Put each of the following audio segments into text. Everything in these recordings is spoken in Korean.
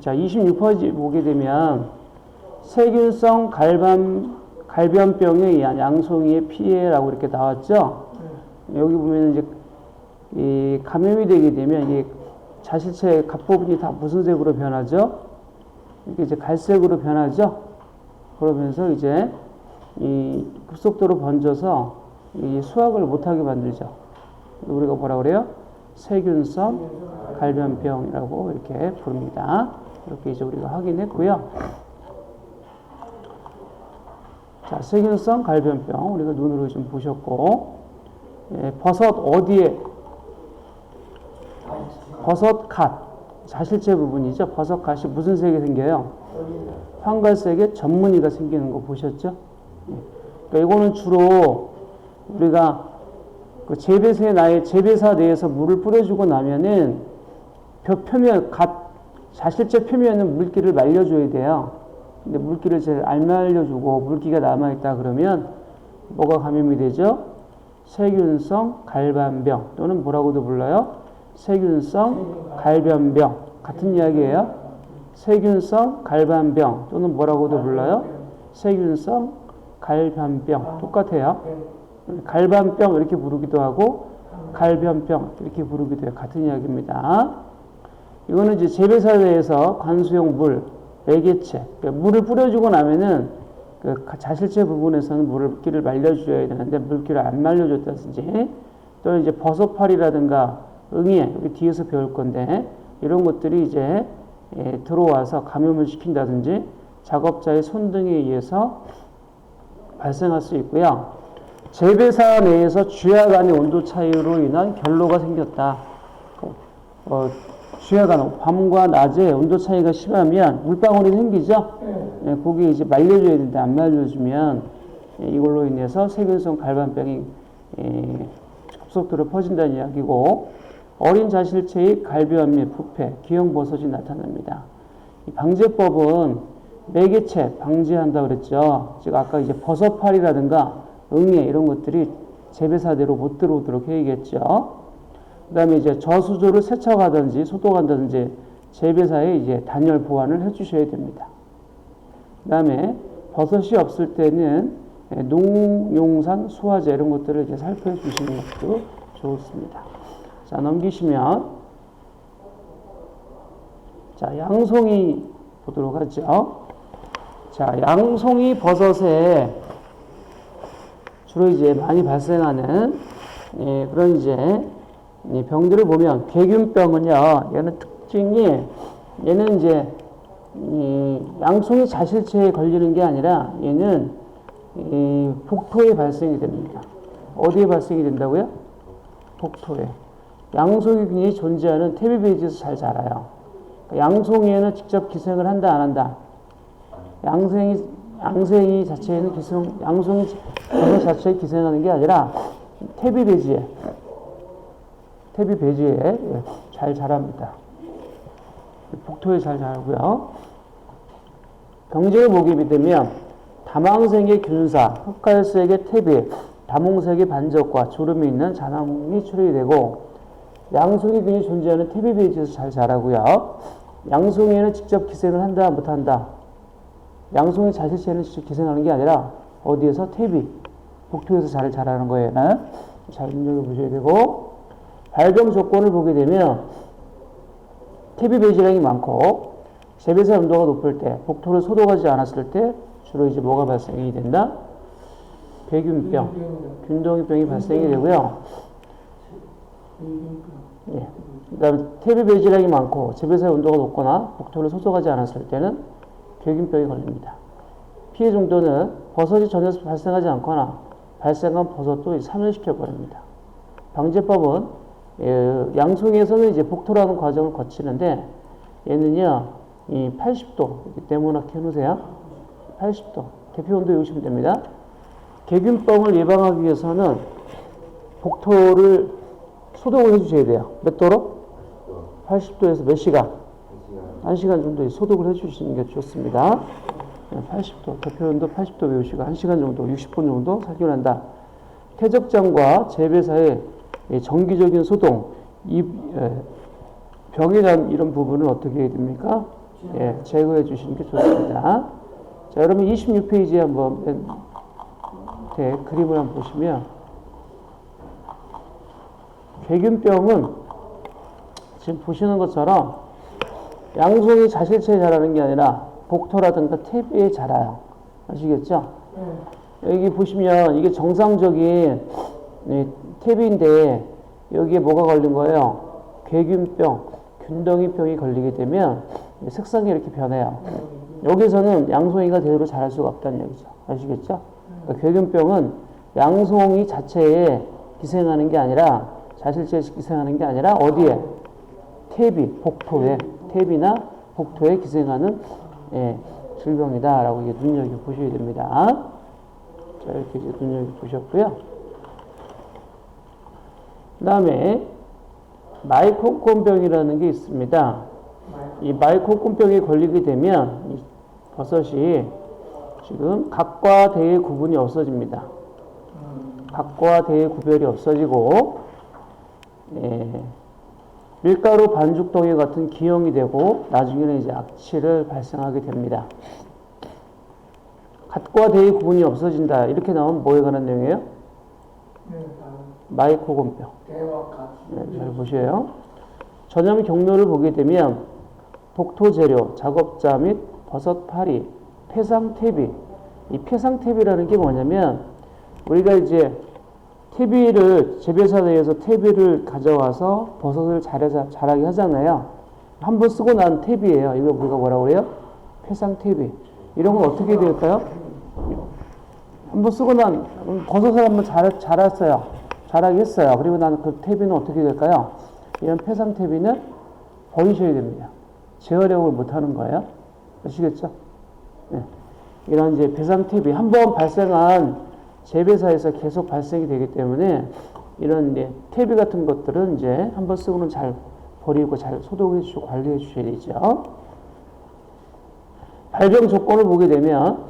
자, 26페이지 보게 되면 세균성 갈변병에 의한 양송이의 피해라고 이렇게 나왔죠. 여기 보면 이제 이 감염이 되게 되면 이 자실체의 갓부분이 다 무슨 색으로 변하죠? 이렇게 이제 갈색으로 변하죠. 그러면서 이제 이 급속도로 번져서 이 수확을 못하게 만들죠. 우리가 뭐라 그래요? 세균성 갈변병이라고 이렇게 부릅니다. 이렇게 이제 우리가 확인했고요. 자, 세균성 갈변병 우리가 눈으로 좀 보셨고, 예, 버섯 어디에? 버섯 갓 자실체 부분이죠. 버섯 갓이 무슨 색이 생겨요? 황갈색의 전무늬가 생기는 거 보셨죠? 예. 그러니까 이거는 주로 우리가 그 재배사 내에서 물을 뿌려주고 나면은 표면 자실체 표면은 물기를 말려줘야 돼요. 근데 물기를 잘 안 말려주고 물기가 남아있다 그러면 뭐가 감염이 되죠? 세균성 갈반병 또는 뭐라고도 불러요? 세균성 갈변병 같은 이야기예요. 세균성 갈반병 또는 뭐라고도 불러요? 세균성 갈변병 똑같아요. 갈반병 이렇게 부르기도 하고 갈변병 이렇게 부르기도 해요. 같은 이야기입니다. 이거는 이제 재배사대에서 관수용 물, 매개체, 그러니까 물을 뿌려주고 나면은 그 자실체 부분에서는 물기를 말려줘야 되는데 물기를 안 말려줬다든지 또는 이제 버섯파리라든가 응애 여기 뒤에서 배울 건데 이런 것들이 이제 들어와서 감염을 시킨다든지 작업자의 손 등에 의해서 발생할 수 있고요. 재배사 내에서 주야 간의 온도 차이로 인한 결로가 생겼다. 주야 간 밤과 낮에 온도 차이가 심하면 물방울이 생기죠. 거기에 이제 말려줘야 되는데 안 말려주면 이걸로 인해서 세균성 갈반병이 급속도로 퍼진다는 이야기고, 어린 자실체의 갈변 및 부패, 기형버섯이 나타납니다. 이 방제법은 매개체 방지한다고 그랬죠. 즉 아까 이제 버섯파리라든가 응애 이런 것들이 재배사대로 못 들어오도록 해야겠죠. 그 다음에 이제 저수조를 세척하든지 소독한다든지 재배사에 이제 단열 보완을 해주셔야 됩니다. 그 다음에 버섯이 없을 때는 농용산 수화제 이런 것들을 이제 살펴주시는 것도 좋습니다. 자, 넘기시면 자, 양송이 보도록 하죠. 자, 양송이 버섯에 주로 이제 많이 발생하는 그런 이제 병들을 보면 괴균병은요, 얘는 특징이 얘는 이제 양송이 자실체에 걸리는 게 아니라 얘는 복토에 발생이 됩니다. 어디에 발생이 된다고요? 복토에. 양송이균이 존재하는 태비배지에서 잘 자라요. 양송이에는 직접 기생을 한다 안 한다? 양생이 자체에는 양송이 자체에 기생하는 게 아니라 태비배지에 잘 자랍니다. 복토에 잘 자라고요. 병증을 보게 되면 다망색의 균사, 흑갈색의 태비, 다몽색의 반적과 주름이 있는 자낭이 출현이 되고, 양송이균이 존재하는 태비배지에서 잘 자라고요. 양송이에는 직접 기생을 한다 못한다? 양송이 자실체는 직접 기생하는 게 아니라 어디에서? 태비, 복토에서 잘 자라는 거예요. 잘 눈여겨보셔야 되고, 발병 조건을 보게 되면 태비 배지량이 많고 재배사 온도가 높을 때, 복토를 소독하지 않았을 때 주로 이제 뭐가 발생이 된다? 괴균병, 균동이병이 발생이 되고요. 예. 그다음에 태비 배지량이 많고 재배사 온도가 높거나 복토를 소독하지 않았을 때는 괴균병이 걸립니다. 피해 정도는 버섯이 전혀 발생하지 않거나 발생한 버섯도 사멸시켜 버립니다. 방제법은 양송이에서는 이제 복토라는 과정을 거치는데 얘는요, 이 80도 네모나게 해놓으세요. 80도 대표 온도 외우시면 됩니다. 괴균병을 예방하기 위해서는 복토를 소독을 해주셔야 돼요. 몇 도로? 80도에서 몇 시간? 1시간 정도 소독을 해주시는 게 좋습니다. 80도 대표 온도 80도 외우시고 1시간 정도 60분 정도 살균한다. 퇴적장과 재배사의 정기적인 소독, 병에 대한 이런 부분은 어떻게 해야 됩니까? 예, 제거해 주시는 게 좋습니다. 자, 여러분 26페이지에 한번 그림을 한번 보시면 괴균병은 지금 보시는 것처럼 양송이 자실체에 자라는 게 아니라 복토라든가 퇴비에 자라요. 아시겠죠? 여기 보시면 이게 정상적인 퇴비인데 여기에 뭐가 걸린 거예요? 괴균병, 균덩이병이 걸리게 되면 색상이 이렇게 변해요. 여기서는 양송이가 제대로 자랄 수가 없다는 얘기죠. 아시겠죠? 그러니까 괴균병은 양송이 자체에 기생하는 게 아니라 자실체에 기생하는 게 아니라 어디에? 퇴비, 복토에 퇴비나 복토에 기생하는 질병이다라고 이게 눈여겨 보셔야 됩니다. 자, 이렇게 이제 눈여겨 보셨고요. 그 다음에 마이코콘병이라는 게 있습니다. 이 마이코콘병에 걸리게 되면 이 버섯이 지금 각과 대의 구분이 없어집니다. 각과 대의 구별이 없어지고 밀가루 반죽덩이 같은 기형이 되고 나중에는 이제 악취를 발생하게 됩니다. 갓과 대의 구분이 없어진다. 이렇게 나오면 뭐에 관한 내용이에요? 마이코곤병. 네, 잘 보셔요. 전염 경로를 보게 되면 복토 재료, 작업자 및 버섯 파리, 폐상퇴비. 이 폐상퇴비라는 게 뭐냐면 우리가 이제 퇴비를 재배사대에서 퇴비를 가져와서 버섯을 자라게 하잖아요. 한번 쓰고 난 퇴비예요. 이거 우리가 뭐라고 그래요? 폐상퇴비. 이런 건 어떻게 될까요? 한번 쓰고 난 버섯을 한번 자랐어요. 자라게 했어요. 그리고 난 그 퇴비는 어떻게 될까요? 이런 폐상퇴비는 버리셔야 됩니다. 재활용을 못하는 거예요. 아시겠죠? 네. 이런 이제 폐상퇴비 한번 발생한 재배사에서 계속 발생이 되기 때문에 이런 이제 퇴비 같은 것들은 이제 한번 쓰고는 잘 버리고 잘 소독해 주시고 관리해 주셔야 되죠. 발병 조건을 보게 되면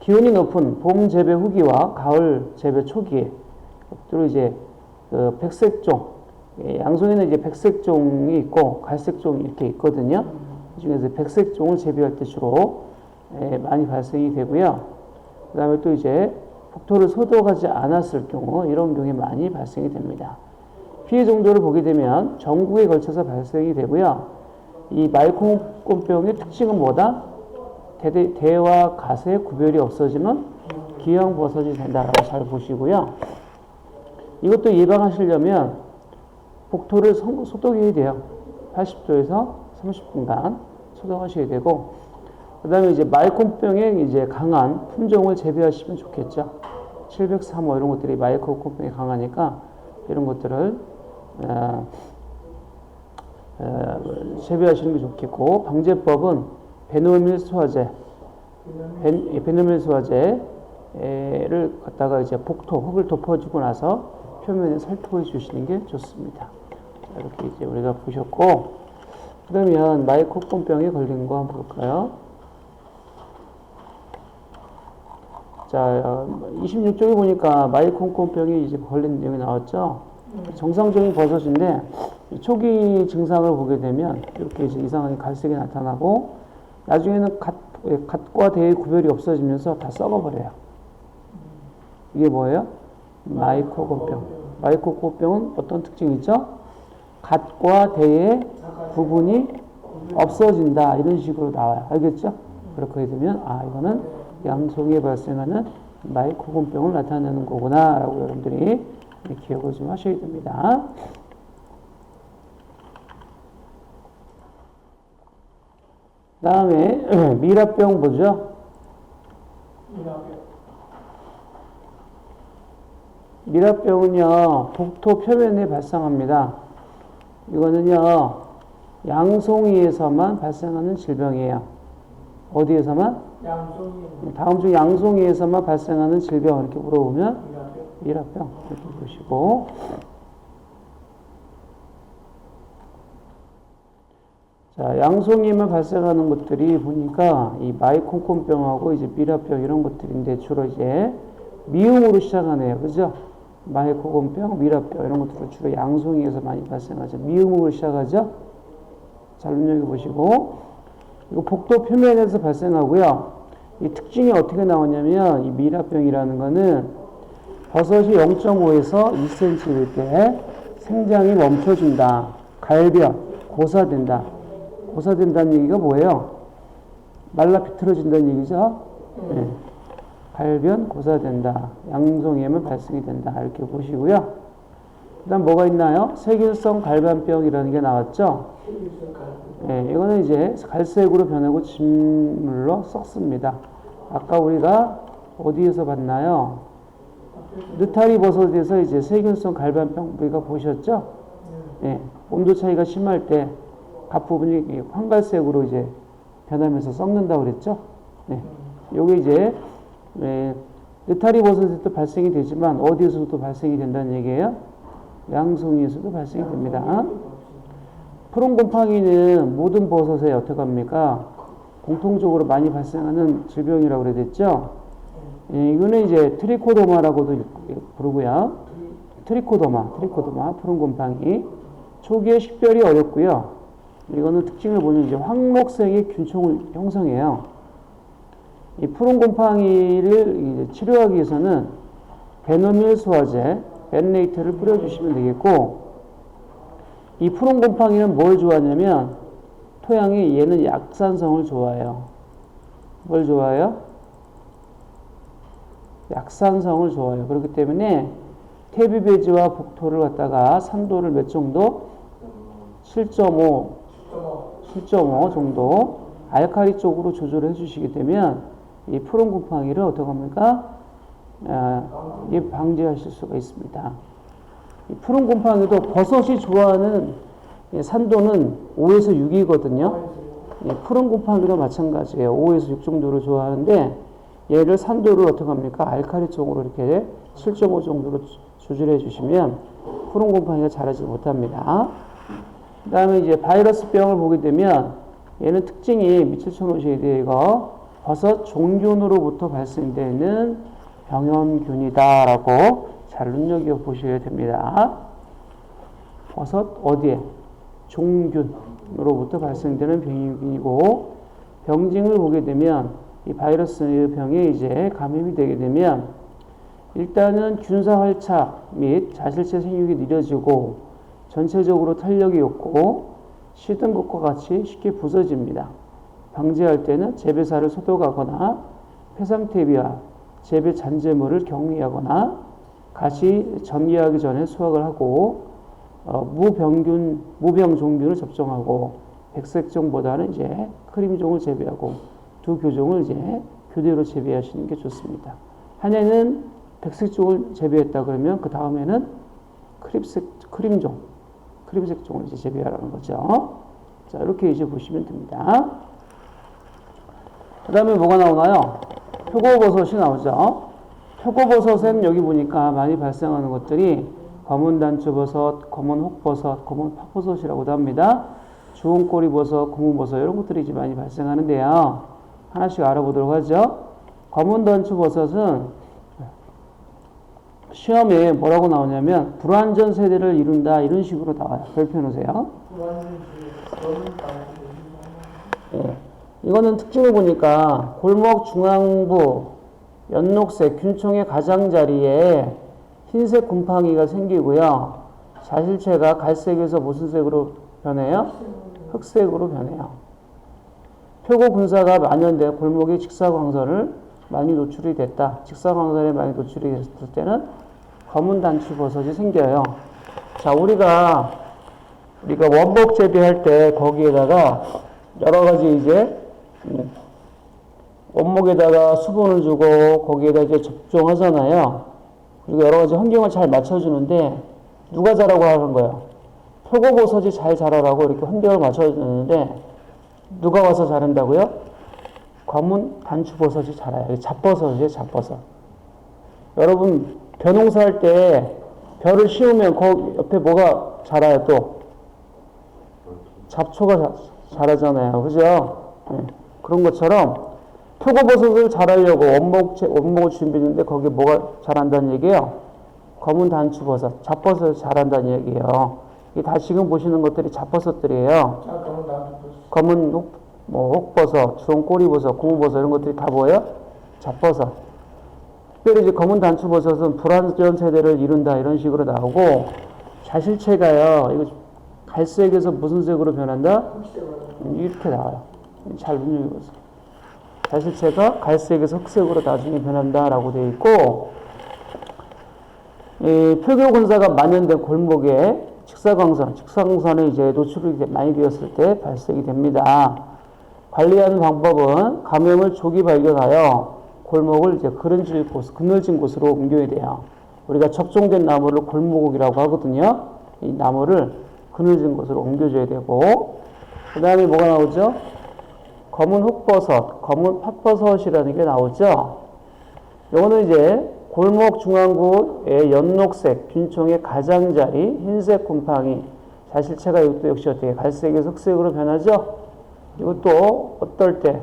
기온이 높은 봄 재배 후기와 가을 재배 초기에 또 이제 그 백색종, 양송이는 이제 백색종이 있고 갈색종이 이렇게 있거든요. 그 중에서 백색종을 재배할 때 주로 많이 발생이 되고요. 그 다음에 또 이제 복토를 소독하지 않았을 경우 이런 경우에 많이 발생이 됩니다. 피해 정도를 보게 되면 전국에 걸쳐서 발생이 되고요. 이 마이코곤병의 특징은 뭐다? 대와 갓의 구별이 없어지면 기형 버섯이 된다라고 잘 보시고요. 이것도 예방하시려면 복토를 소독해야 돼요. 80도에서 30분간 소독하셔야 되고, 그 다음에 이제 마이코곤병에 이제 강한 품종을 재배하시면 좋겠죠. 703호 이런 것들이 마이코곤병에 강하니까 이런 것들을 재배하시는 게 좋겠고, 방제법은 베노밀 수화제, 베노밀 수화제를 갖다가 이제 복토 흙을 덮어주고 나서 표면에 살포해 주시는 게 좋습니다. 자, 이렇게 이제 우리가 보셨고, 그러면 마이코곤병에 걸린 거 한번 볼까요? 자, 26쪽에 보니까 마이코곤병이 이제 걸린 내용이 나왔죠. 정상적인 버섯인데 초기 증상을 보게 되면 이렇게 이제 이상하게 갈색이 나타나고 나중에는 갓과 대의 구별이 없어지면서 다 썩어버려요. 이게 뭐예요? 마이코곤병. 마이코곤병은 어떤 특징이 있죠? 갓과 대의 구분이 없어진다. 이런 식으로 나와요. 알겠죠? 그렇게 되면 이거는 양송이에 발생하는 마이코곤병을 나타내는 거구나 라고 여러분들이 기억을 좀 하셔야 됩니다. 그 다음에 미라병 보죠. 미라병은요 복토 표면에 발생합니다. 이거는요 양송이에서만 발생하는 질병이에요. 어디에서만? 다음 중 양송이에서만 발생하는 질병 이렇게 물어보면 미라병 이렇게 보시고, 자 양송이에만 발생하는 것들이 보니까 이 마이코곤병하고 이제 미라병 이런 것들인데 주로 이제 미음으로 시작하네요, 그죠? 마이코곤병, 미라병 이런 것들은 주로 양송이에서 많이 발생하죠. 미음으로 시작하죠. 잘 눈여겨 보시고, 이거 복도 표면에서 발생하고요. 이 특징이 어떻게 나오냐면 이 미라병이라는 거는 버섯이 0.5에서 2cm 될 때 생장이 멈춰진다. 갈변, 고사된다. 고사된다는 얘기가 뭐예요? 말라 비틀어진다는 얘기죠? 네. 갈변, 고사된다. 양성염은 발생이 된다. 이렇게 보시고요. 그 다음 뭐가 있나요? 세균성 갈반병이라는 게 나왔죠? 네, 이거는 이제 갈색으로 변하고 진물로 썩습니다. 아까 우리가 어디에서 봤나요? 느타리 버섯에서 이제 세균성 갈반병 우리가 보셨죠? 네, 온도 차이가 심할 때 각 부분이 황갈색으로 이제 변하면서 썩는다고 그랬죠? 네, 요게 이제 느타리 버섯에도 발생이 되지만 어디에서도 발생이 된다는 얘기예요? 양송이에서도 발생이 됩니다. 푸른 곰팡이는 모든 버섯에 어떻게 합니까? 공통적으로 많이 발생하는 질병이라고 그래 됐죠? 예, 이거는 이제 트리코도마라고도 부르고요. 트리코도마, 푸른 곰팡이. 초기에 식별이 어렵고요. 이거는 특징을 보면 이제 황록색의 균총을 형성해요. 이 푸른 곰팡이를 이제 치료하기 위해서는 베노밀 소화제, 벤레이트를 뿌려주시면 되겠고, 이 푸른 곰팡이는 뭘 좋아하냐면 토양이 얘는 약산성을 좋아해요. 뭘 좋아해요? 약산성을 좋아해요. 그렇기 때문에 태비배지와 복토를 갖다가 산도를 몇 정도? 7.5 정도 알칼리 쪽으로 조절해 주시게 되면 이 푸른 곰팡이를 어떻게 합니까? 방지하실 수가 있습니다. 이 푸른 곰팡이도 버섯이 좋아하는 산도는 5에서 6이거든요. 푸른 곰팡이도 마찬가지예요. 5에서 6 정도로 좋아하는데 얘를 산도를 어떻게 합니까? 알칼리 쪽으로 이렇게 7.5 정도로 조절해 주시면 푸른 곰팡이가 자라지 못합니다. 그 다음에 이제 바이러스병을 보게 되면 얘는 특징이 밑줄 쳐놓으셔야 돼요. 이거 버섯 종균으로부터 발생되는 병원균이다라고 잘 눈여겨 보셔야 됩니다. 버섯 어디에? 종균으로부터 발생되는 병균이고 병징을 보게 되면 이 바이러스 병에 이제 감염이 되게 되면 일단은 균사 활착 및 자실체 생육이 느려지고 전체적으로 탄력이 없고 시든 것과 같이 쉽게 부서집니다. 방지할 때는 재배사를 소독하거나 폐상태비와 재배 잔재물을 격리하거나 같이 전개하기 전에 수확을 하고 무병종균을 접종하고 백색종보다는 이제 크림종을 재배하고 두 교종을 이제 교대로 재배하시는 게 좋습니다. 한 해는 백색종을 재배했다 그러면 그 다음에는 크림색종을 이제 재배하라는 거죠. 자, 이렇게 이제 보시면 됩니다. 그 다음에 뭐가 나오나요? 표고버섯이 나오죠. 표고버섯은 여기 보니까 많이 발생하는 것들이 검은 단추버섯, 검은 혹버섯, 검은 팥버섯이라고도 합니다. 주홍꼬리버섯, 고무버섯 이런 것들이 이제 많이 발생하는데요. 하나씩 알아보도록 하죠. 검은 단추버섯은 시험에 뭐라고 나오냐면 불완전 세대를 이룬다 이런 식으로 나와요. 별표 놓으세요. 네. 이거는 특징을 보니까 골목 중앙부 연녹색 균총의 가장자리에 흰색 곰팡이가 생기고요. 자실체가 갈색에서 무슨 색으로 변해요? 흑색으로 변해요. 표고 군사가 만연돼 골목의 직사광선을 많이 노출이 됐다. 직사광선에 많이 노출이 됐을 때는 검은 단추버섯이 생겨요. 자, 우리가 원목 재배할 때 거기에다가 여러 가지 이제 원목에다가 수분을 주고 거기에다 이제 접종하잖아요. 그리고 여러 가지 환경을 잘 맞춰주는데 누가 자라고 하는 거예요? 표고버섯이 잘 자라라고 이렇게 환경을 맞춰주는데 누가 와서 자란다고요? 검은 단추버섯이 자라요. 잡버섯이에요, 잡버섯. 여러분 벼농사할 때 벼를 씌우면 그 옆에 뭐가 자라요 또? 잡초가 자라잖아요. 그죠? 네. 그런 것처럼 표고버섯을 자라려고 원목을 준비했는데 거기에 뭐가 자란다는 얘기예요? 검은 단추버섯, 잡버섯이 자란다는 얘기예요. 이게 다 지금 보시는 것들이 잡버섯들이에요. 검은 뭐 혹버섯, 주홍꼬리버섯, 고무버섯 이런 것들이 다 뭐예요? 잡버섯. 특별히 이제 검은 단추버섯은 불완전 세대를 이룬다 이런 식으로 나오고 자실체가요. 이거 갈색에서 무슨 색으로 변한다? 이렇게 나와요. 잘 눈여겨보세요. 자실체가 갈색에서 흑색으로 나중에 변한다라고 되어 있고 이 표교군사가 만연된 골목에 직사광선에 이제 노출이 많이 되었을 때 발생이 됩니다. 관리하는 방법은 감염을 조기 발견하여 골목을 이제 그늘진 곳으로 옮겨야 돼요. 우리가 접종된 나무를 골목이라고 하거든요. 이 나무를 그늘진 곳으로 옮겨줘야 되고, 그 다음에 뭐가 나오죠? 검은 흑버섯, 검은 팥버섯이라는 게 나오죠. 요거는 이제 골목 중앙부의 연녹색 균총의 가장자리 흰색 곰팡이 자실체가 이것도 역시 어떻게 갈색에서 흑색으로 변하죠. 이것도 어떨 때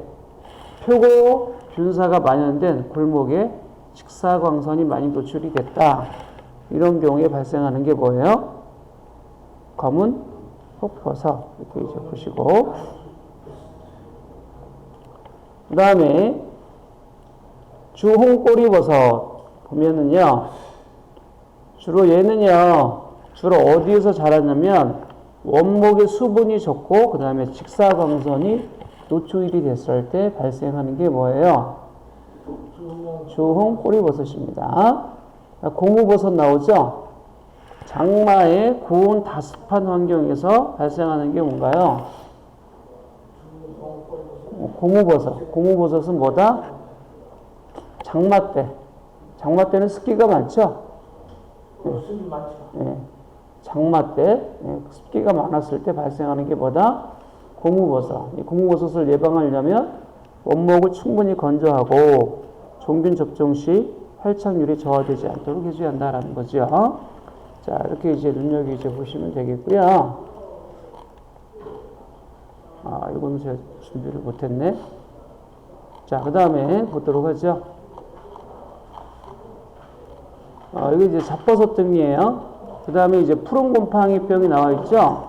표고 균사가 만연된 골목에 직사광선이 많이 노출이 됐다. 이런 경우에 발생하는 게 뭐예요? 검은 흑버섯 이렇게 이제 보시고 그 다음에 주홍꼬리버섯 보면은요, 주로 어디에서 자라냐면 원목의 수분이 적고 그 다음에 직사광선이 노출이 됐을 때 발생하는 게 뭐예요? 주홍꼬리버섯입니다. 고무버섯 나오죠? 장마의 고온 다습한 환경에서 발생하는 게 뭔가요? 고무버섯은 뭐다? 장마 때는 습기가 많죠? 네. 장마 때 습기가 많았을 때 발생하는 게 뭐다? 고무버섯. 이 고무버섯을 예방하려면 원목을 충분히 건조하고 종균 접종 시 활착률이 저하되지 않도록 해줘야 한다라는 거죠. 자, 이렇게 이제 눈여겨 이제 보시면 되겠고요. 이거는 제가 준비를 못했네. 자, 그 다음에 보도록 하죠. 이게 이제 잡버섯 등이에요. 그 다음에 이제 푸른 곰팡이병이 나와 있죠.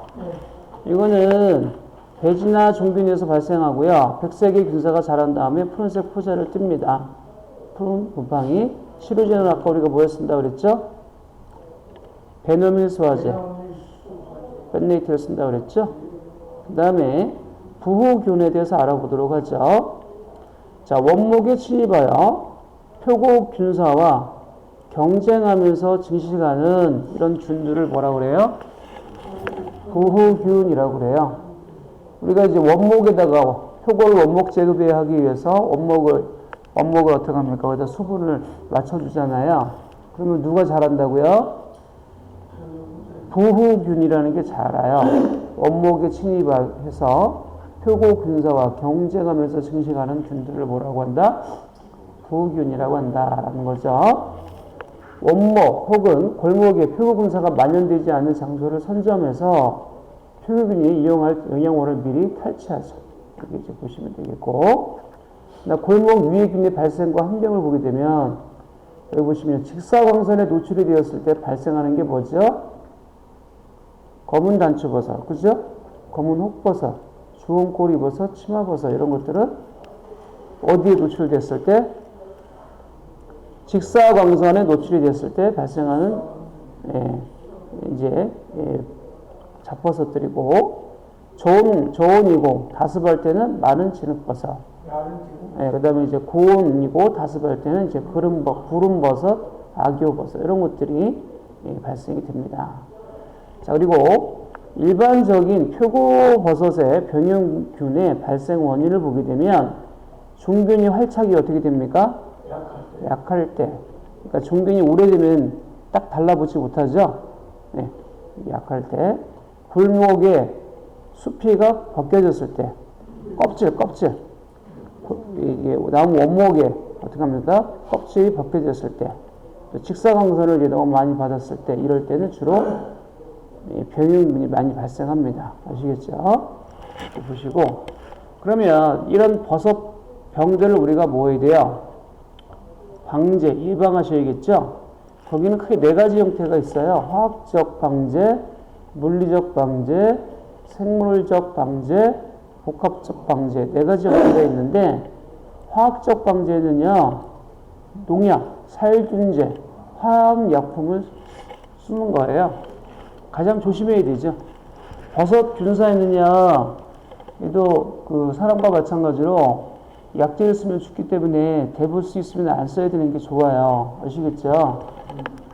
이거는 배지나 종균에서 발생하고요. 백색의 균사가 자란 다음에 푸른색 포자를 띱니다. 푸른 곰팡이. 치료제는 아까 우리가 뭐 쓴다 그랬죠? 베노밀수화제. 벤네이트를 쓴다 그랬죠? 그 다음에 부후균에 대해서 알아보도록 하죠. 자, 원목에 침입하여 표고균사와 경쟁하면서 증식하는 이런 균들을 뭐라고 그래요? 부후균이라고 그래요. 우리가 이제 원목에다가 표고를 원목 재배하기 위해서 원목을 어떻게 합니까? 거기다 수분을 맞춰주잖아요. 그러면 누가 자란다고요? 부후균이라는 게 자라요. 원목에 침입해서 표고균사와 경쟁하면서 증식하는 균들을 뭐라고 한다? 부후균이라고 한다라는 거죠. 원목 혹은 골목에 표고균사가 만연되지 않는 장소를 선점해서 표고균이 이용할 영양원을 미리 탈취하죠. 이렇게 이제 보시면 되겠고, 골목 유해균의 발생과 환경을 보게 되면 여기 보시면 직사광선에 노출이 되었을 때 발생하는 게 뭐죠? 검은 단추버섯, 그죠? 검은 혹버섯, 주홍꼬리버섯, 치마버섯 이런 것들은 어디에 노출됐을 때? 직사광선에 노출이 됐을 때 발생하는 잡버섯들이고, 저온이고 다습할 때는 마른 진흙버섯. 그 다음에 이제 고온이고 다습할 때는 이제 구름버섯, 악교버섯 이런 것들이 발생이 됩니다. 자, 그리고 일반적인 표고버섯의 병용균의 발생 원인을 보게 되면 종균이 활착이 어떻게 됩니까? 약할 때. 그러니까 종균이 오래되면 딱 달라붙지 못하죠? 네, 약할 때. 골목에 수피가 벗겨졌을 때. 껍질. 이게 나무 원목에 어떻게 합니까? 껍질이 벗겨졌을 때. 또 직사광선을 너무 많이 받았을 때, 이럴 때는 주로 병용균이 많이 발생합니다. 아시겠죠? 보시고. 그러면 이런 버섯 병들을 우리가 뭐 해야 돼요? 방제, 예방하셔야겠죠? 거기는 크게 네 가지 형태가 있어요. 화학적 방제, 물리적 방제, 생물적 방제, 복합적 방제 네 가지 형태가 있는데 화학적 방제는요 농약, 살균제, 화학약품을 쓰는 거예요. 가장 조심해야 되죠. 버섯 균사에는요 얘도 그 사람과 마찬가지로 약재를 쓰면 죽기 때문에 대볼 수 있으면 안 써야 되는 게 좋아요. 아시겠죠?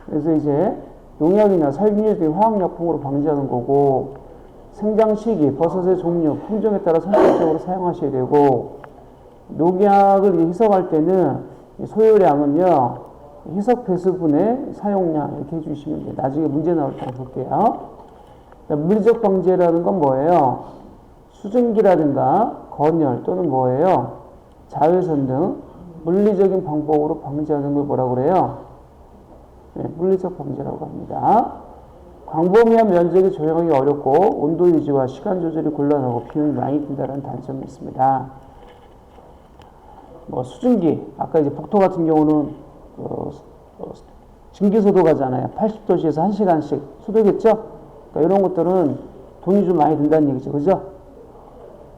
그래서 이제 농약이나 살균제 등 화학약품으로 방지하는 거고 생장 시기, 버섯의 종류, 품종에 따라 선택적으로 사용하셔야 되고 농약을 희석할 때는 소요량은요 희석 배수분의 사용량 이렇게 해주시면 돼요. 나중에 문제 나올 때 볼게요. 물리적 방제라는 건 뭐예요? 수증기라든가 건열 또는 뭐예요? 자외선 등 물리적인 방법으로 방지하는 걸 뭐라고 그래요? 네, 물리적 방제라고 합니다. 광범위한 면적이 조정하기 어렵고 온도 유지와 시간 조절이 곤란하고 비용이 많이 든다는 단점이 있습니다. 뭐 수증기, 아까 이제 복토 같은 경우는 증기소도 가잖아요. 80도씨에서 1시간씩 소도겠죠? 그러니까 이런 것들은 돈이 좀 많이 든다는 얘기죠. 그죠?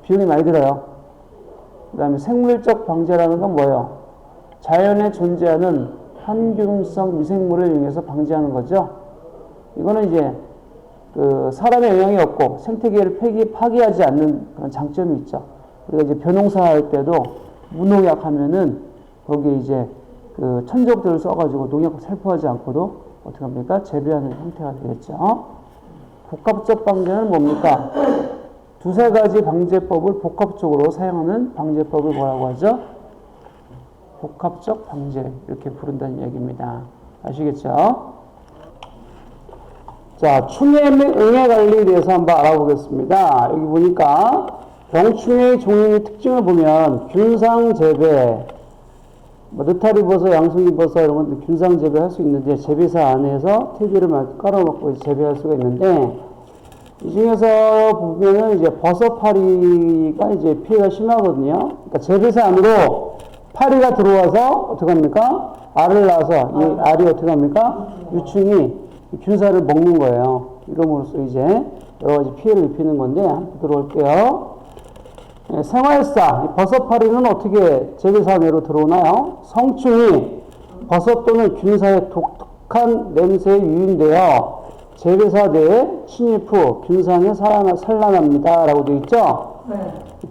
비용이 많이 들어요. 그 다음에 생물적 방제라는 건 뭐예요? 자연에 존재하는 항균성 미생물을 이용해서 방지하는 거죠. 이거는 이제 그 사람의 영향이 없고 생태계를 파괴하지 않는 그런 장점이 있죠. 우리가 이제 벼농사 할 때도 무농약 하면은 거기에 이제 그 천적들을 써가지고 농약 살포하지 않고도 어떻게 합니까? 재배하는 형태가 되겠죠. 복합적 방제는 뭡니까? 두세 가지 방제법을 복합적으로 사용하는 방제법을 뭐라고 하죠? 복합적 방제 이렇게 부른다는 얘기입니다. 아시겠죠? 자, 충해 응애 관리에 대해서 한번 알아보겠습니다. 여기 보니까 병충해의 종류의 특징을 보면 균상 재배, 뭐 느타리 버섯, 양송이 버섯 이런 것들 균상 재배할 수 있는데 재배사 안에서 퇴비를 깔아놓고 재배할 수가 있는데 이 중에서 보면은 이제 버섯 파리가 이제 피해가 심하거든요. 그러니까 재배사 안으로 파리가 들어와서 어떻게 합니까? 알을 낳아서 이 알이 어떻게 합니까? 유충이 균사를 먹는 거예요. 이러므로써 이제 여러 가지 피해를 입히는 건데 한번 들어올게요. 네, 생활사, 버섯 파리는 어떻게 재배사 내로 들어오나요? 성충이 버섯 또는 균사의 독특한 냄새에 유인되어 재배사 내에 침입 후 균상에 산란합니다. 라고 되어 있죠? 네.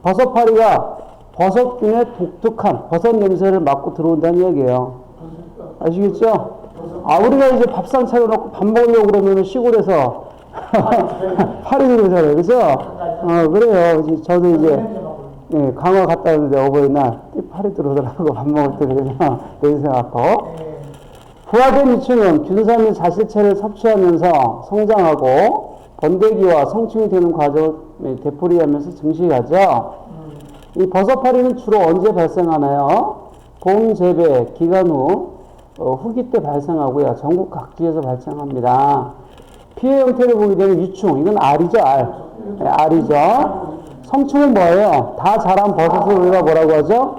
버섯 파리가 버섯균의 독특한 버섯 냄새를 맡고 들어온다는 얘기예요. 아시겠죠? 우리가 이제 밥상 차려놓고 밥 먹으려고 그러면 시골에서 파리 들어오잖아요. 그죠? 그래요. 저도 이제 예, 강화 갔다 왔는데 어버이날 파리 들어오더라고. 밥 먹을 때 그래서 냄새 맡고. 부화된 유충은 균사 및 자실체를 섭취하면서 성장하고 번데기와 성충이 되는 과정을 되풀이하면서 증식하죠. 이 버섯파리는 주로 언제 발생하나요? 봄 재배 기간 후 후기 때 발생하고요. 전국 각지에서 발생합니다. 피해 형태를 보게 되면 유충, 이건 알이죠, 알. 네, 알이죠. 성충은 뭐예요? 다 자란 버섯을 우리가 뭐라고 하죠?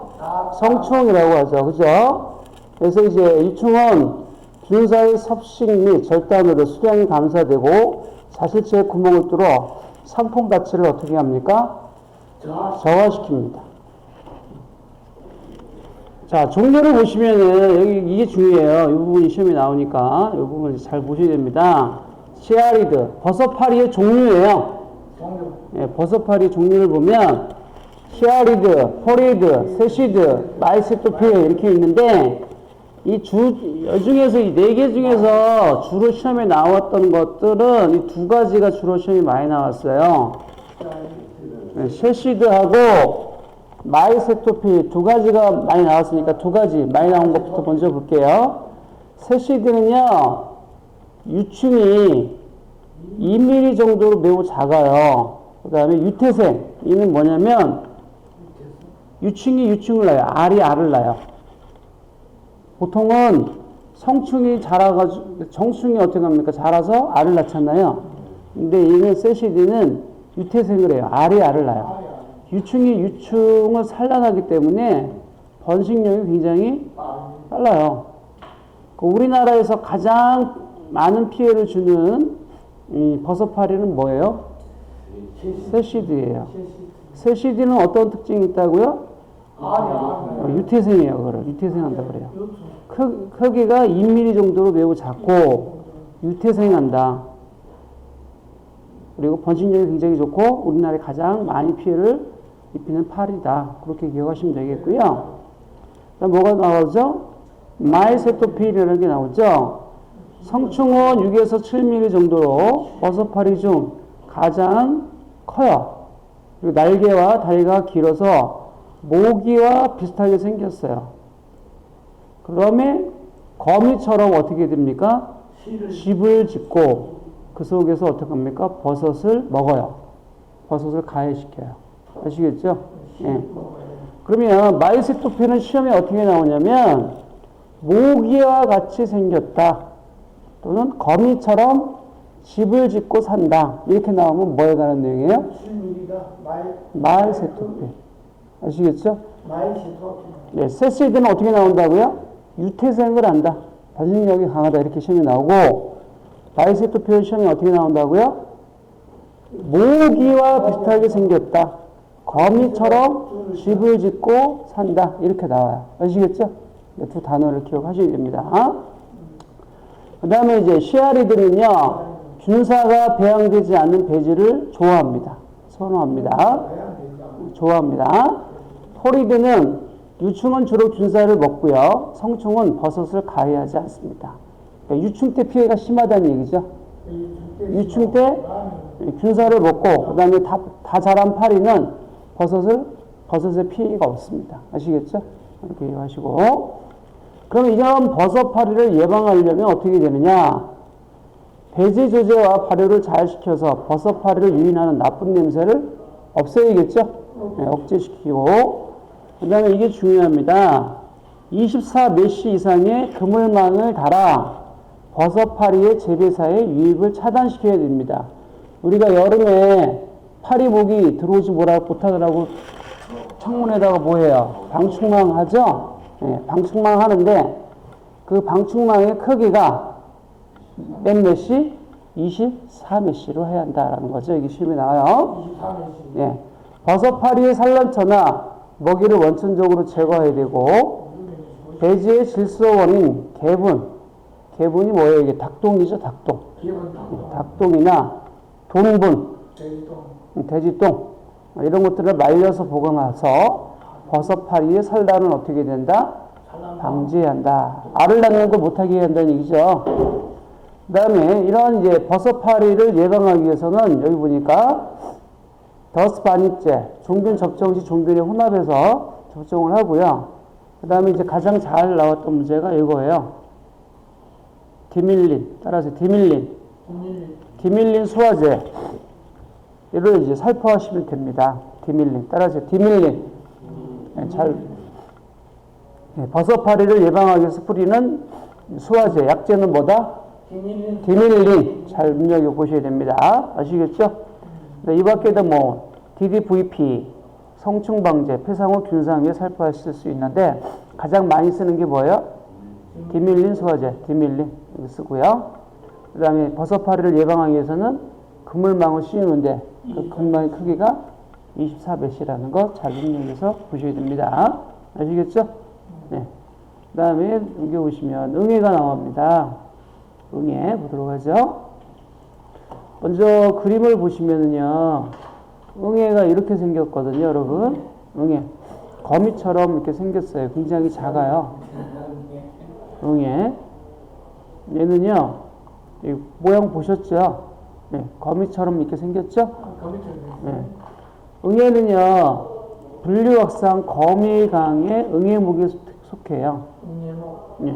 성충이라고 하죠. 그죠? 그래서 이제 유충은 균사의 섭식 및 절단으로 수량이 감소되고 자실체에 구멍을 뚫어 상품 가치를 어떻게 합니까? 저하시킵니다. 자, 종류를 보시면은 여기 이게 중요해요. 이 부분이 시험에 나오니까 이 부분을 잘 보셔야 됩니다. 시아리드, 버섯파리의 종류예요. 예, 버섯파리 종류를 보면 시아리드, 포리드, 세시드, 마이세토피 이렇게 있는데 이 중에서 이 네 개 중에서 주로 시험에 나왔던 것들은 이 두 가지가 주로 시험에 많이 나왔어요. 네, 세시드하고 마이세토피 두 가지가 많이 나왔으니까 두 가지 많이 나온 것부터 먼저 볼게요. 세시드는요, 유충이 2mm 정도로 매우 작아요. 그 다음에 유태생, 이는 뭐냐면, 유충이 유충을 낳아요. 알이 알을 낳아요. 보통은 성충이 자라가지고, 정충이 어떻게 합니까? 자라서 알을 낳잖아요. 근데 이는 세시드는 유태생을 해요. 알이 알을 낳아요. 유충이 유충을 산란하기 때문에 번식력이 굉장히 빨라요. 우리나라에서 가장 많은 피해를 주는 버섯파리는 뭐예요? 세시드예요. 세시디는 어떤 특징이 있다고요? 유태생이에요. 그걸 유태생한다 그래요. 크기가 2mm 정도로 매우 작고 유태생한다. 그리고 번식력이 굉장히 좋고 우리나라에 가장 많이 피해를 입히는 파리다. 그렇게 기억하시면 되겠고요. 그다음 뭐가 나오죠? 마이세토필이라는 게 나오죠. 성충은 6에서 7mm 정도로 버섯파리 중 가장 커요. 그리고 날개와 다리가 길어서 모기와 비슷하게 생겼어요. 그러면 거미처럼 어떻게 됩니까? 집을 짓고 그 속에서 어떻게 합니까? 버섯을 먹어요. 버섯을 가해시켜요. 아시겠죠? 예. 그러면 마이세토피는 시험에 어떻게 나오냐면 모기와 같이 생겼다. 또는 거미처럼 집을 짓고 산다. 이렇게 나오면 뭐에 관한 내용이에요? 마이세토피. 아시겠죠? 네, 세시드는 어떻게 나온다고요? 유태생을 한다. 번식력이 강하다. 이렇게 시험이 나오고 마이세토피의 시험이 어떻게 나온다고요? 모기와 비슷하게 생겼다. 거미처럼 집을 짓고 산다. 이렇게 나와요. 아시겠죠? 네, 두 단어를 기억하셔야 됩니다. 그 다음에 이제 시아리드는요, 균사가 배양되지 않는 배지를 좋아합니다. 선호합니다. 좋아합니다. 포리드는 유충은 주로 균사를 먹고요. 성충은 버섯을 가해하지 않습니다. 그러니까 유충 때 피해가 심하다는 얘기죠. 유충 때 균사를 먹고 그 다음에 다 자란 파리는 버섯의 피해가 없습니다. 아시겠죠? 이렇게 이해하시고 그럼 이런 버섯파리를 예방하려면 어떻게 되느냐? 배지 조제와 발효를 잘 시켜서 버섯파리를 유인하는 나쁜 냄새를 없애야겠죠? 네, 억제시키고 그 다음에 이게 중요합니다. 24메시 이상의 그물망을 달아 버섯파리의 재배사의 유입을 차단시켜야 됩니다. 우리가 여름에 파리목이 들어오지 못하더라고 창문에다가 뭐해요? 방충망 하죠? 네, 방충망 하는데 그 방충망의 크기가 몇 메시? 24메시로 해야 한다라는 거죠. 이게 시험에 나와요. 24메시. 네. 버섯파리의 산란처나 먹이를 원천적으로 제거해야 되고 배지의 질소 원인 개분이 뭐예요? 이게 닭똥이죠. 닭똥. 닭똥이나 돈분, 돼지똥 이런 것들을 말려서 보관해서 버섯파리의 산란은 어떻게 된다? 방지해야 한다. 알을 낳는 걸 못하게 해야 한다는 얘기죠. 그 다음에 이런 이제 버섯파리를 예방하기 위해서는 여기 보니까 더스바니제, 종균 접종 시 종균에 혼합해서 접종을 하고요. 그 다음에 이제 가장 잘 나왔던 문제가 이거예요. 디밀린, 따라서 디밀린 수화제. 이를 이제 살포하시면 됩니다. 디밀린, 따라서 디밀린. 네, 버섯파리를 예방하기 위해서 뿌리는 수화제, 약제는 뭐다? 디밀린. 잘 눈여겨보셔야 됩니다. 아시겠죠? 네, 이 밖에도 뭐, DDVP, 성충방제, 폐상후 균상에 살포하실 수 있는데, 가장 많이 쓰는 게 뭐예요? 디밀린 수화제, 디밀린. 이거 쓰고요. 그 다음에 버섯파리를 예방하기 위해서는 그물망을 씌우는데, 그 그물망의 크기가 24배시라는 거 잘 눈여겨서 보셔야 됩니다. 아시겠죠? 네. 그 다음에 넘겨보시면 응애가 나옵니다. 응애 보도록 하죠. 먼저 그림을 보시면은요, 응애가 이렇게 생겼거든요, 여러분. 응애. 거미처럼 이렇게 생겼어요. 굉장히 작아요. 응애. 얘는요, 이 모양 보셨죠? 네, 거미처럼 이렇게 생겼죠? 네. 응애는요, 분류학상 거미강의 응애목에 속해요. 네.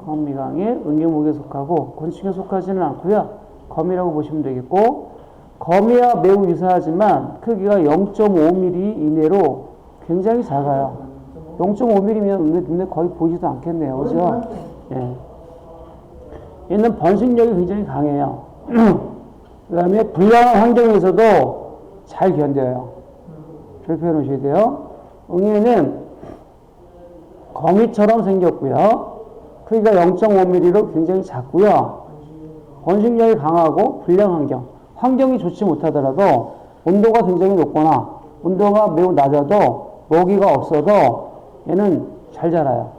거미강의 응애목에 속하고 곤충에 속하지는 않고요. 거미라고 보시면 되겠고, 거미와 매우 유사하지만 크기가 0.5mm 이내로 굉장히 작아요. 0.5mm면 눈에 거의 보이지도 않겠네요. 그죠? 예. 얘는 번식력이 굉장히 강해요. 그 다음에 불량한 환경에서도 잘 견뎌요. 표현해 놓으셔야 돼요. 응애는 거미처럼 생겼고요. 크기가 0.5mm로 굉장히 작고요. 번식력이 강하고 불량 환경이 좋지 못하더라도 온도가 굉장히 높거나 온도가 매우 낮아도 먹이가 없어도 얘는 잘 자라요.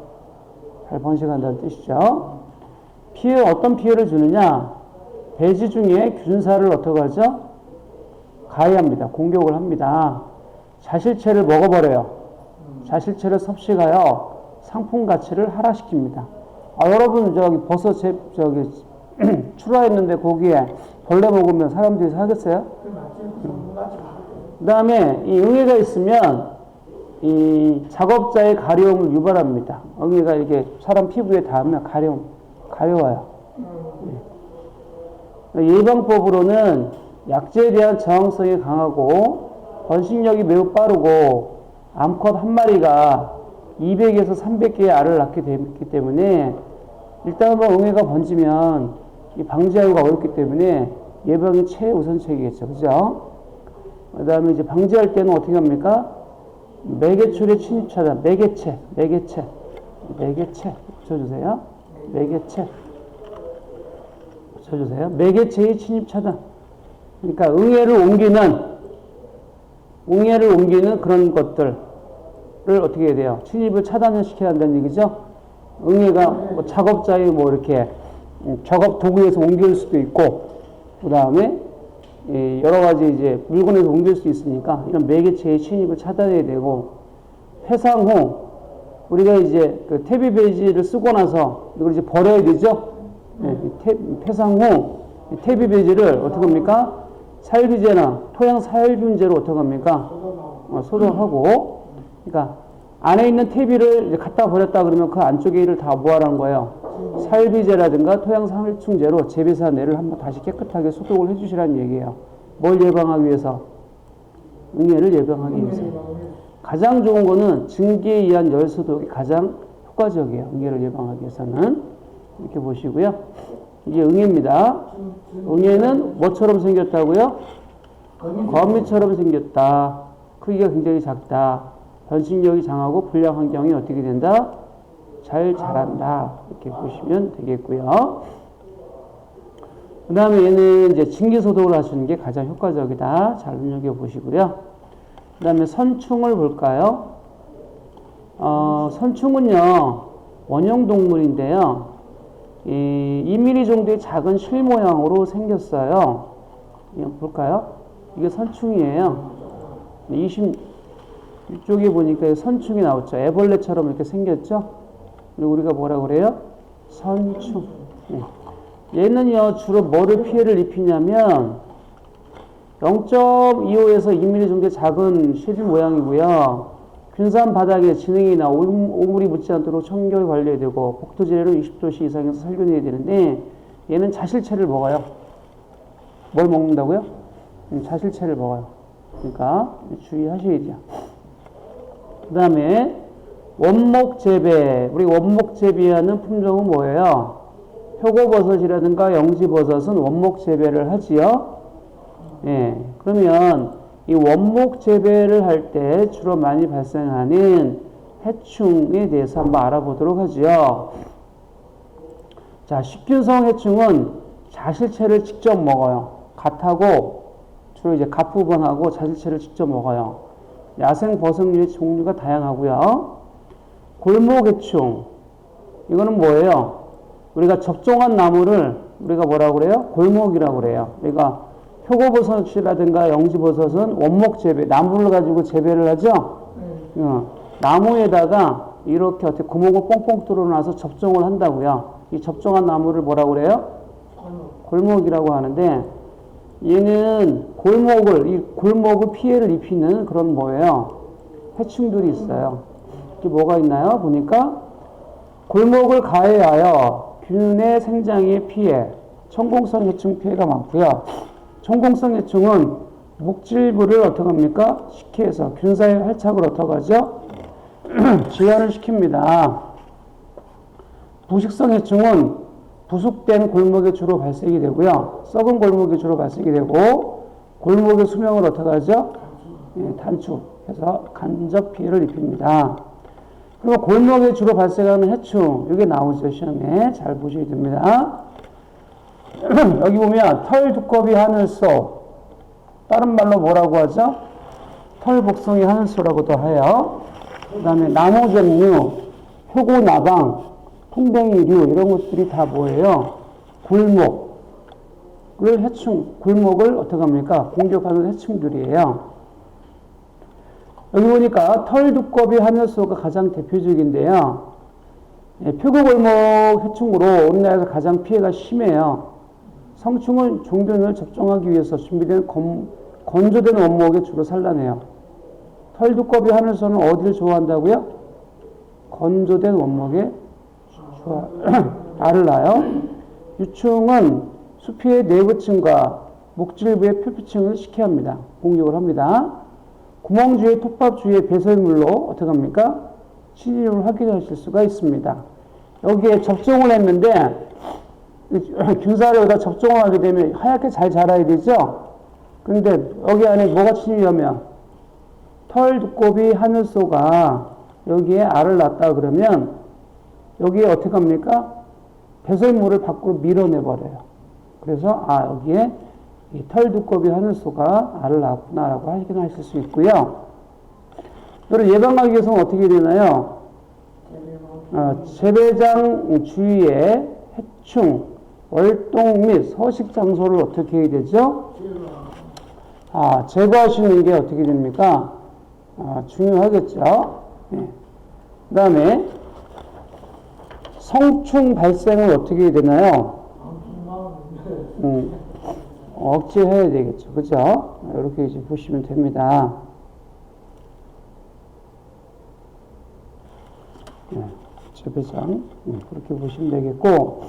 잘 번식한다는 뜻이죠. 피해, 어떤 피해를 주느냐? 돼지 중에 균사를 어떻게 하죠? 가해합니다. 공격을 합니다. 자실체를 먹어버려요. 자실체를 섭식하여 상품 가치를 하락시킵니다. 여러분 저기 버섯 출하했는데 거기에 벌레 먹으면 사람들이 사겠어요? 그 다음에 이 응애가 있으면 이 작업자의 가려움을 유발합니다. 응애가 이렇게 사람 피부에 닿으면 가려워요. 예방법으로는 약재에 대한 저항성이 강하고 번식력이 매우 빠르고 암컷 한 마리가 200에서 300개의 알을 낳게 되기 때문에 일단 한번 응애가 번지면 이 방지하기가 어렵기 때문에 예방이 최우선책이겠죠. 그죠? 그 다음에 이제 방지할 때는 어떻게 합니까? 매개출의 침입 차단, 매개체 붙여주세요. 매개체의 침입 차단. 그러니까 응애를 옮기는 그런 것들을 어떻게 해야 돼요? 침입을 차단을 시켜야 한다는 얘기죠. 응애가 뭐 작업자의 뭐 이렇게 작업 도구에서 옮길 수도 있고, 그 다음에 여러 가지 이제 물건에서 옮길 수 있으니까 이런 매개체의 침입을 차단해야 되고, 폐상 후 우리가 이제 그 퇴비배지를 쓰고 나서 이걸 이제 버려야 되죠. 폐상 후 퇴비배지를 어떻게 합니까? 살균제나 토양 살균제로 어떻게 합니까? 소독하고, 그러니까 안에 있는 퇴비를 이제 갖다 버렸다 그러면 그 안쪽에 일을 다 뭐하라는 거예요? 살비제라든가 토양 살충제로 재배사 내를 한번 다시 깨끗하게 소독을 해주시라는 얘기예요. 뭘 예방하기 위해서? 응애를 예방하기 위해서. 가장 좋은 거는 증기에 의한 열 소독이 가장 효과적이에요. 응애를 예방하기 위해서는. 이렇게 보시고요. 이게 응애입니다. 응애는 뭐처럼 생겼다고요? 거미처럼 생겼다. 크기가 굉장히 작다. 번식력이 장하고 불량 환경이 어떻게 된다? 잘 자란다. 이렇게 보시면 되겠고요. 그 다음에 얘는 이제 증기소독을 하시는 게 가장 효과적이다. 잘 눈여겨보시고요. 그 다음에 선충을 볼까요? 선충은요, 원형동물인데요. 2mm 정도의 작은 실 모양으로 생겼어요. 이거 볼까요? 이게 선충이에요. 이쪽에 보니까 선충이 나왔죠. 애벌레처럼 이렇게 생겼죠? 그리고 우리가 뭐라 그래요? 선충. 얘는요, 주로 뭐를 피해를 입히냐면 0.25에서 2mm 정도의 작은 실 모양이고요. 균산 바닥에 진흙이나 오물이 묻지 않도록 청결 관리해야 되고, 복토지대로 60도씨 이상에서 살균해야 되는데, 얘는 자실체를 먹어요. 뭘 먹는다고요? 자실체를 먹어요. 그러니까 주의하셔야죠. 그 다음에 원목재배. 우리 원목재배하는 품종은 뭐예요? 표고버섯이라든가 영지버섯은 원목재배를 하지요. 그러면 이 원목재배를 할 때 주로 많이 발생하는 해충에 대해서 한번 알아보도록 하죠. 자, 식균성 해충은 자실체를 직접 먹어요. 갓하고 주로 이제 갓 부분하고 자실체를 직접 먹어요. 야생 버섯류의 종류가 다양하고요. 골목해충, 이거는 뭐예요? 우리가 접종한 나무를 우리가 뭐라고 그래요? 골목이라고 그래요. 그러니까 표고버섯이라든가 영지버섯은 원목재배, 나무를 가지고 재배를 하죠? 나무에다가 이렇게 어떻게 구멍을 뻥뻥 뚫어놔서 접종을 한다고요. 이 접종한 나무를 뭐라고 그래요? 골목이라고 하는데, 얘는 골목을 피해를 입히는 그런 뭐예요? 해충들이 있어요. 이게 뭐가 있나요? 보니까 골목을 가해하여 균의 생장에 피해, 천공성 해충 피해가 많고요. 천공성 해충은 목질부를 어떻게 합니까? 식혜해서 균사의 활착을 어떻게 하죠? 지연을 시킵니다. 부식성 해충은 부숙된 골목에 주로 발생이 되고요. 썩은 골목에 주로 발생이 되고, 골목의 수명을 어떻게 하죠? 단축해서 간접 피해를 입힙니다. 그리고 골목에 주로 발생하는 해충, 이게 나오죠, 시험에. 잘 보셔야 됩니다. 여기 보면 털 두꺼비 하늘소, 다른 말로 뭐라고 하죠? 털 복숭이 하늘소라고도 해요. 그 다음에 나무젓류, 표고나방, 풍뎅이류 이런 것들이 다 뭐예요? 굴목을 어떻게 합니까? 공격하는 해충들이에요. 여기 보니까 털 두꺼비 하늘소가 가장 대표적인데요. 표고골목 해충으로 우리나라에서 가장 피해가 심해요. 성충은 종균을 접종하기 위해서 준비된 건조된 원목에 주로 산란해요. 털 두꺼비 하늘소는 어디를 좋아한다고요? 건조된 원목에 알을 낳아요. 유충은 수피의 내부층과 목질부의 표피층을 식혜합니다. 공격을 합니다. 구멍 주위에 톱밥 주위에 배설물로 어떻게 합니까? 신임을 확인하실 수가 있습니다. 여기에 접종을 했는데 균사를 여기다 접종을 하게 되면 하얗게 잘 자라야 되죠? 그런데 여기 안에 뭐가 침입하면 털 두꺼비 하늘소가 여기에 알을 낳았다 그러면 여기에 어떻게 합니까? 배설물을 밖으로 밀어내버려요. 그래서 여기에 이 털 두꺼비 하늘소가 알을 낳았구나라고 확인하실 수 있고요. 이를 예방하기 위해서는 어떻게 되나요? 재배장 주위에 해충, 월동 및 서식 장소를 어떻게 해야 되죠? 제거하시는 게 어떻게 됩니까? 중요하겠죠. 네. 그 다음에 성충 발생을 어떻게 해야 되나요? 억제해야 되겠죠. 그죠? 이렇게 이제 보시면 됩니다. 재배장. 그렇게 보시면 되겠고.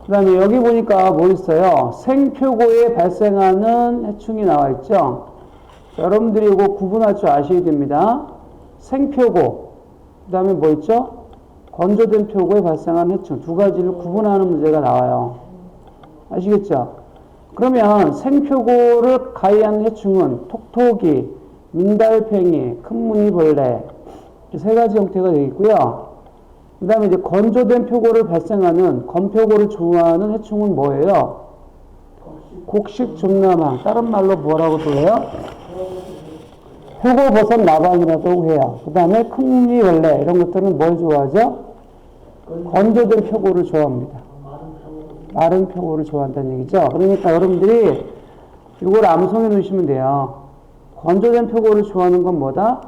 그 다음에 여기 보니까 뭐 있어요? 생표고에 발생하는 해충이 나와 있죠? 여러분들이 이거 구분할 줄 아셔야 됩니다. 생표고. 그 다음에 뭐 있죠? 건조된 표고에 발생하는 해충. 두 가지를 구분하는 문제가 나와요. 아시겠죠? 그러면 생표고를 가해하는 해충은 톡톡이, 민달팽이, 큰무늬벌레 세 가지 형태가 되겠고요. 그 다음에 이제 건조된 표고를 발생하는 건표고를 좋아하는 해충은 뭐예요? 곡식좀나방. 다른 말로 뭐라고 불러요? 표고버섯 나방이라고 해요. 그 다음에 큰무늬벌레 이런 것들은 뭘 좋아하죠? 건조된 표고를 좋아합니다. 마른 표고를 좋아한다는 얘기죠. 그러니까 여러분들이 이걸 암송해 놓으시면 돼요. 건조된 표고를 좋아하는 건 뭐다?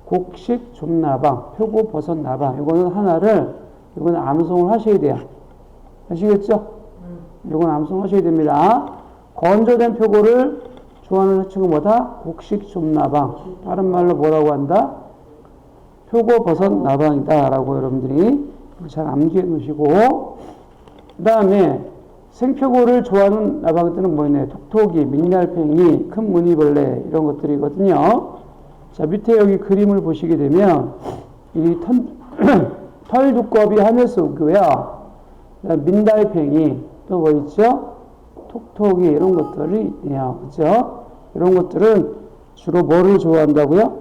곡식 좀나방, 표고 버섯 나방. 이거는 하나를, 이거는 암송을 하셔야 돼요. 아시겠죠? 이건 암송하셔야 됩니다. 건조된 표고를 좋아하는 해충은 뭐다? 곡식 좀나방. 다른 말로 뭐라고 한다? 표고 버섯 나방이다. 라고 여러분들이 잘 암기해 놓으시고, 그 다음에 생표고를 좋아하는 나방들은 뭐냐? 톡톡이, 민날팽이, 큰 무늬벌레 이런 것들이거든요. 자, 밑에 여기 그림을 보시게 되면 이 털 두꺼비 하늘소고요, 민달팽이 또 뭐 있죠? 톡톡이 이런 것들이 있네요. 그죠? 이런 것들은 주로 뭐를 좋아한다고요?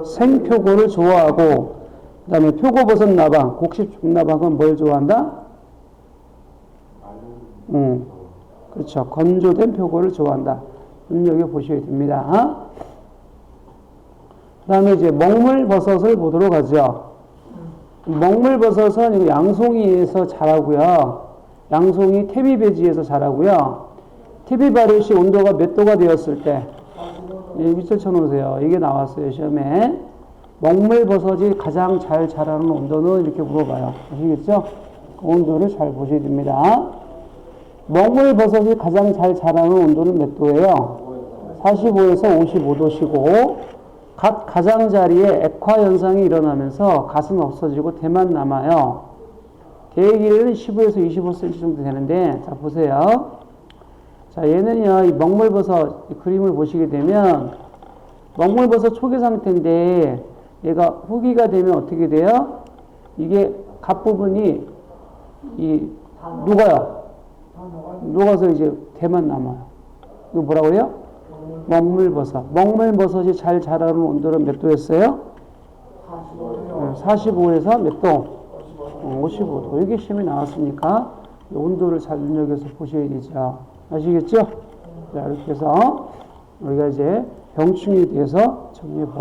생표고를 좋아하고, 그 다음에 표고버섯 나방, 곡식 좀나방은 뭘 좋아한다? 그렇죠. 건조된 표고를 좋아한다. 눈여겨보셔야 됩니다. 그 다음에 이제 먹물버섯을 보도록 하죠. 먹물버섯은 양송이에서 자라고요. 양송이 태비배지에서 자라고요. 태비 발효시 온도가 몇 도가 되었을 때? 밑줄 쳐놓으세요. 이게 나왔어요, 시험에. 먹물버섯이 가장 잘 자라는 온도는 이렇게 물어봐요. 아시겠죠? 그 온도를 잘 보셔야 됩니다. 먹물버섯이 가장 잘 자라는 온도는 몇 도예요? 45에서 55도시고, 갓 가장자리에 액화 현상이 일어나면서 갓은 없어지고 대만 남아요. 대의 길이는 15에서 25cm 정도 되는데, 자, 보세요. 자, 얘는요, 이 먹물버섯 이 그림을 보시게 되면, 먹물버섯 초기 상태인데, 얘가 후기가 되면 어떻게 돼요? 이게 갓 부분이, 녹아요. 녹아서 이제 대만 남아요. 이거 뭐라고요? 먹물버섯. 먹물버섯이 잘 자라는 온도는 몇 도였어요? 45에서 몇 도? 55도. 이게 시험이 나왔으니까 온도를 잘 눈여겨서 보셔야 되죠. 아시겠죠? 자, 이렇게 해서 우리가 이제 병충해에 대해서 정리해 보았습니다.